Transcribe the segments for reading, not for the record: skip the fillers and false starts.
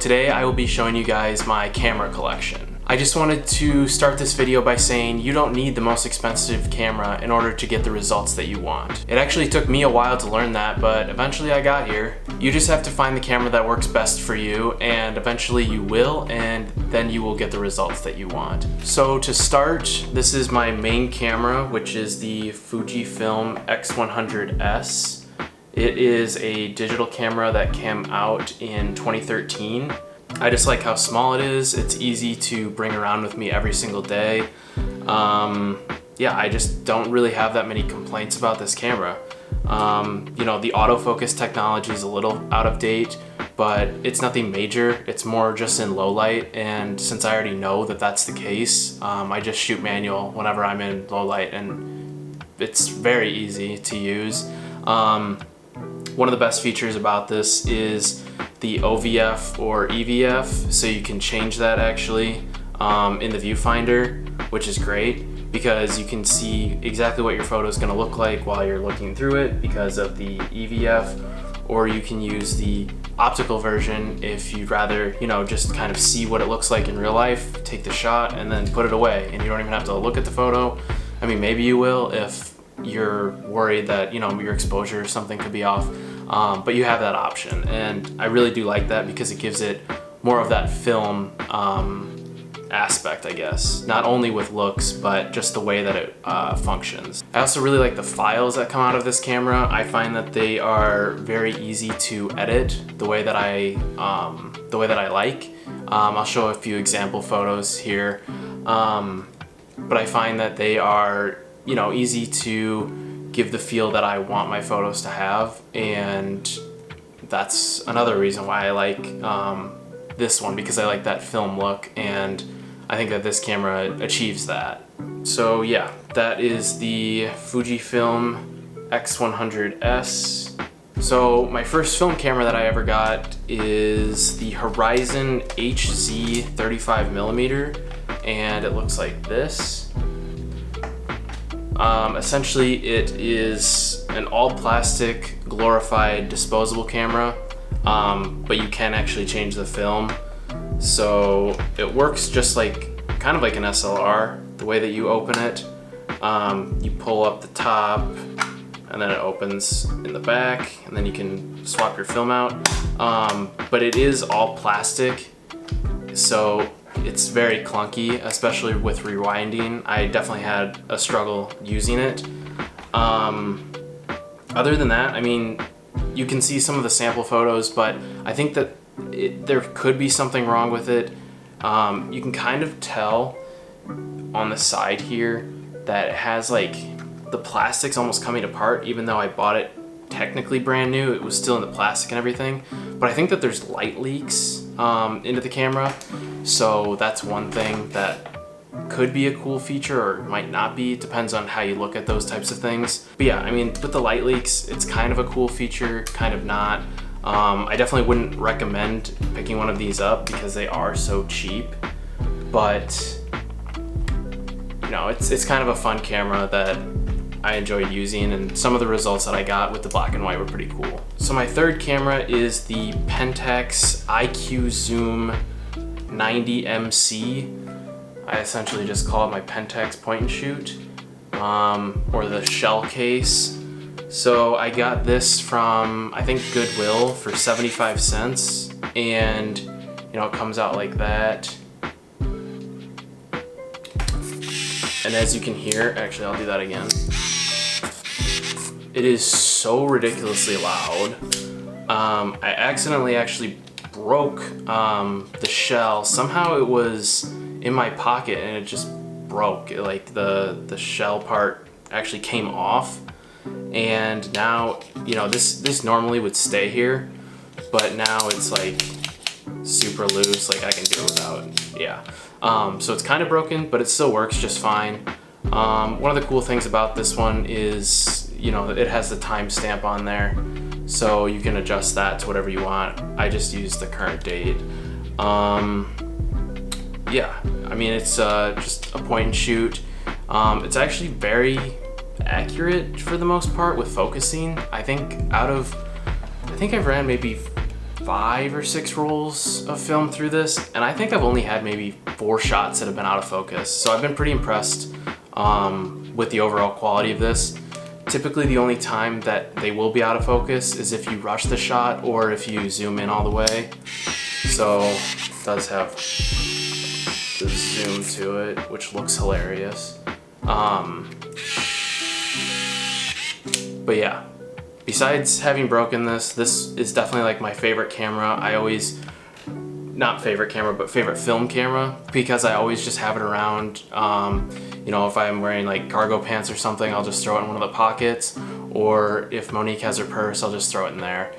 today I will be showing you guys my camera collection. I just wanted to start this video by saying you don't need the most expensive camera in order to get the results that you want. It actually took me a while to learn that, but eventually I got here. You just have to find the camera that works best for you, and eventually you will, and then you will get the results that you want. So to start, this is my main camera, which is the Fujifilm X100S. It is a digital camera that came out in 2013. I just like how small it is. It's easy to bring around with me every single day. Yeah, I just don't really have that many complaints about this camera. You know, the autofocus technology is a little out of date, but it's nothing major. It's more just in low light, and since I already know that that's the case, I just shoot manual whenever I'm in low light, and it's very easy to use. One of the best features about this is the OVF or EVF, so you can change that actually in the viewfinder, which is great because you can see exactly what your photo is going to look like while you're looking through it because of the EVF, or you can use the optical version if you'd rather, you know, just kind of see what it looks like in real life, take the shot and then put it away, and you don't even have to look at the photo. I mean, maybe you will if you're worried that, you know, your exposure or something could be off. But you have that option, and I really do like that because it gives it more of that film aspect, I guess. Not only with looks, but just the way that it functions. I also really like the files that come out of this camera. I find that they are very easy to edit the way that I like. I'll show a few example photos here, but I find that they are, you know, easy to give the feel that I want my photos to have, and that's another reason why I like this one, because I like that film look, and I think that this camera achieves that. So yeah, that is the Fujifilm X100S. So my first film camera that I ever got is the Horizon HZ 35mm, and it looks like this. Essentially, it is an all-plastic, glorified, disposable camera, but you can actually change the film. So it works just like, kind of like an SLR, the way that you open it. You pull up the top, and then it opens in the back, and then you can swap your film out. But it is all plastic, so it's very clunky, especially with rewinding. I definitely had a struggle using it. Other than that, I mean, you can see some of the sample photos, but I think that there could be something wrong with it. You can kind of tell on the side here that it has like the plastic's almost coming apart, even though I bought it technically brand new. It was still in the plastic and everything, but I think that there's light leaks into the camera, so that's one thing that could be a cool feature or might not be. It depends on how you look at those types of things. But yeah, I mean, with the light leaks, it's kind of a cool feature, kind of not. I definitely wouldn't recommend picking one of these up because they are so cheap, but you know, it's kind of a fun camera that I enjoyed using, and some of the results that I got with the black and white were pretty cool. So my third camera is the Pentax IQ Zoom 90MC. I essentially just call it my Pentax point and shoot, or the shell case. So I got this from, I think, Goodwill for 75 cents, and you know, it comes out like that. And as you can hear, actually I'll do that again. It is so ridiculously loud. I accidentally actually broke the shell. Somehow it was in my pocket and it just broke. Like the shell part actually came off. And now, you know, this normally would stay here, but now it's like super loose, like I can do it without, yeah. So it's kind of broken, but it still works just fine. One of the cool things about this one is, you know, it has the timestamp on there, so you can adjust that to whatever you want. I just use the current date. Yeah, I mean, it's just a point and shoot. It's actually very accurate for the most part with focusing. I think I've ran maybe 5 or 6 rolls of film through this, and I think I've only had maybe 4 shots that have been out of focus. So I've been pretty impressed with the overall quality of this. Typically the only time that they will be out of focus is if you rush the shot or if you zoom in all the way. So it does have the zoom to it, which looks hilarious. But yeah, besides having broken this is definitely like my favorite camera. Not favorite camera, but favorite film camera, because I always just have it around. You know, if I'm wearing like cargo pants or something, I'll just throw it in one of the pockets, or if Monique has her purse, I'll just throw it in there,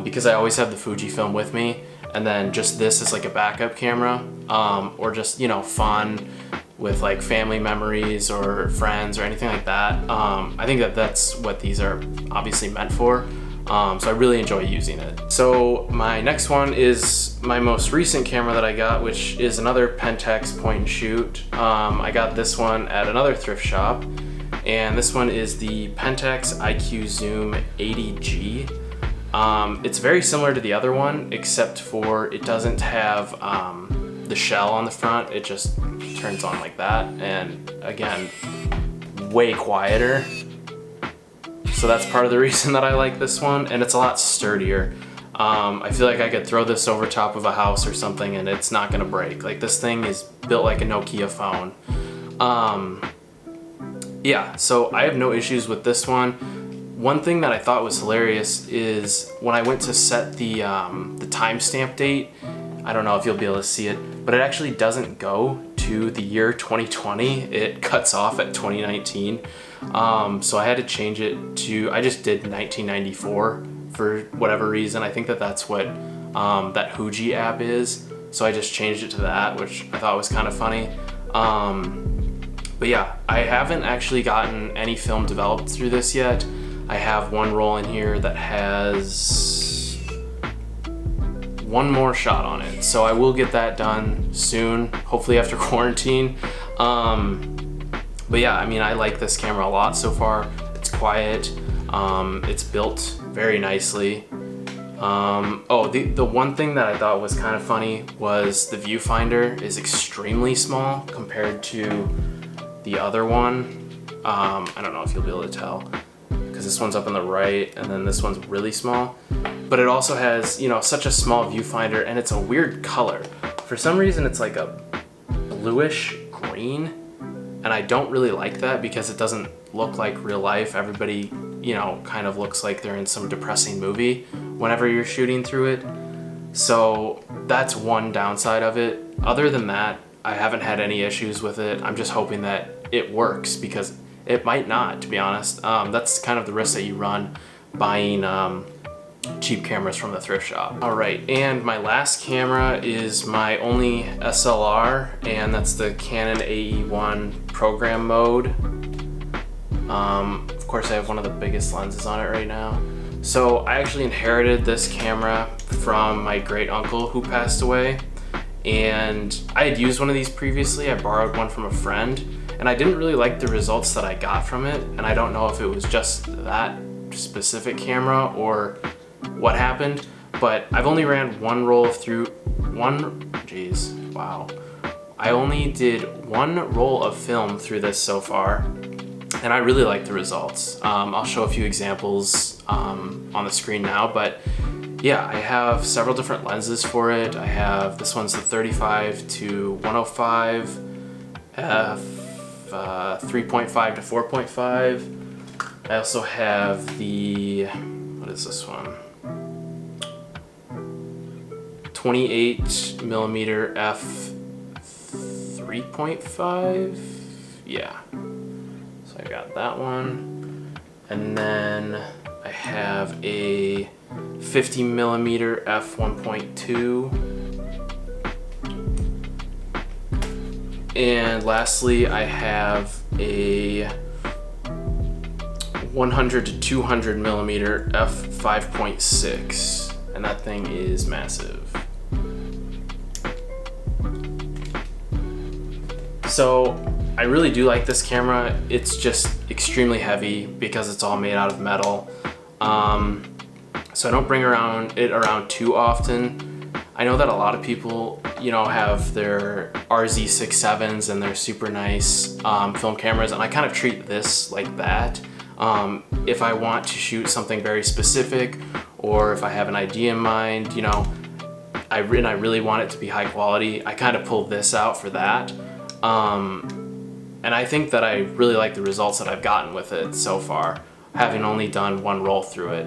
because I always have the Fujifilm with me, and then just this is like a backup camera, or just, you know, fun with like family memories or friends or anything like that. I think that that's what these are obviously meant for. So I really enjoy using it. So my next one is my most recent camera that I got, which is another Pentax point and shoot. I got this one at another thrift shop, and this one is the Pentax IQ Zoom 80G. It's very similar to the other one, except for it doesn't have the shell on the front. It just turns on like that, and again, way quieter. So that's part of the reason that I like this one, and it's a lot sturdier. I feel like I could throw this over top of a house or something and it's not gonna break. Like, this thing is built like a Nokia phone. Yeah, so I have no issues with this one. One thing that I thought was hilarious is when I went to set the timestamp date, I don't know if you'll be able to see it, but it actually doesn't go to the year 2020. It cuts off at 2019. So I had to change it to, I just did 1994 for whatever reason. I think that that's what that Fuji app is. So I just changed it to that, which I thought was kind of funny. But yeah, I haven't actually gotten any film developed through this yet. I have one roll in here that has one more shot on it. So I will get that done soon, hopefully after quarantine. But yeah, I mean, I like this camera a lot so far. It's quiet, it's built very nicely. Oh, the one thing that I thought was kind of funny was the viewfinder is extremely small compared to the other one. I don't know if you'll be able to tell, because this one's up on the right and then this one's really small. But it also has, you know, such a small viewfinder, and it's a weird color. For some reason, it's like a bluish green. And I don't really like that because it doesn't look like real life. Everybody, you know, kind of looks like they're in some depressing movie whenever you're shooting through it. So that's one downside of it. Other than that, I haven't had any issues with it. I'm just hoping that it works, because it might not, to be honest. That's kind of the risk that you run buying cheap cameras from the thrift shop. All right, and my last camera is my only SLR, and that's the Canon A1 program mode. Of course, I have one of the biggest lenses on it right now. So I actually inherited this camera from my great uncle who passed away, and I had used one of these previously. I borrowed one from a friend, and I didn't really like the results that I got from it, and I don't know if it was just that specific camera or what happened, but I've only ran one roll through I only did one roll of film through this so far, and I really like the results. I'll show a few examples on the screen now, but yeah, I have several different lenses for it. I have, this one's the 35 to 105, f 3.5 to 4.5. I also have the, what is this one? 28 millimeter f 3.5. Yeah, so I got that one, and then I have a 50 millimeter f 1.2, and lastly I have a 100 to 200 millimeter f 5.6, and that thing is massive. So I really do like this camera. It's just extremely heavy because it's all made out of metal. so I don't bring it around too often. I know that a lot of people, you know, have their RZ67s and their super nice film cameras, and I kind of treat this like that. If I want to shoot something very specific, or if I have an idea in mind, you know, I really want it to be high quality, I kind of pull this out for that. And I think that I really like the results that I've gotten with it so far, having only done one roll through it.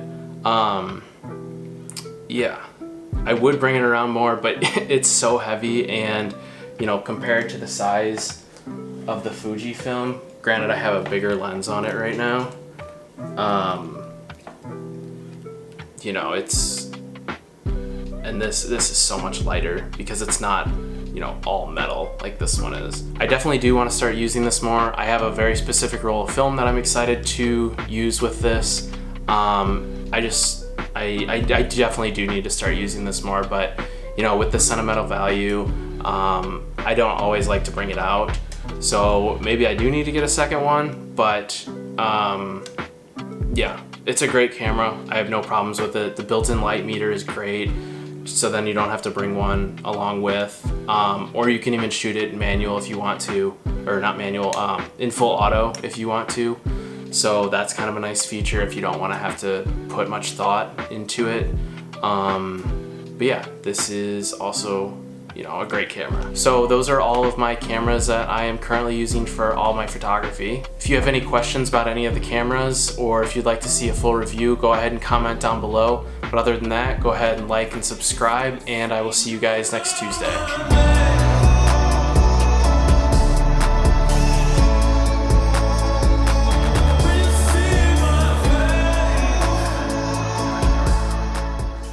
Yeah, I would bring it around more, but it's so heavy, and you know, compared to the size of the Fujifilm, granted I have a bigger lens on it right now, you know, and this is so much lighter because it's not, you know, all metal like this one is. I definitely do want to start using this more. I have a very specific roll of film that I'm excited to use with this. I definitely do need to start using this more, but you know, with the sentimental value, I don't always like to bring it out. So maybe I do need to get a second one, but yeah, it's a great camera. I have no problems with it. The built-in light meter is great, so then you don't have to bring one along with, or you can even shoot it in manual if you want to, or not manual, in full auto if you want to. So that's kind of a nice feature if you don't want to have to put much thought into it. But yeah, this is also, you know, a great camera. So those are all of my cameras that I am currently using for all my photography. If you have any questions about any of the cameras, or if you'd like to see a full review, go ahead and comment down below. But other than that, go ahead and like and subscribe, and I will see you guys next Tuesday.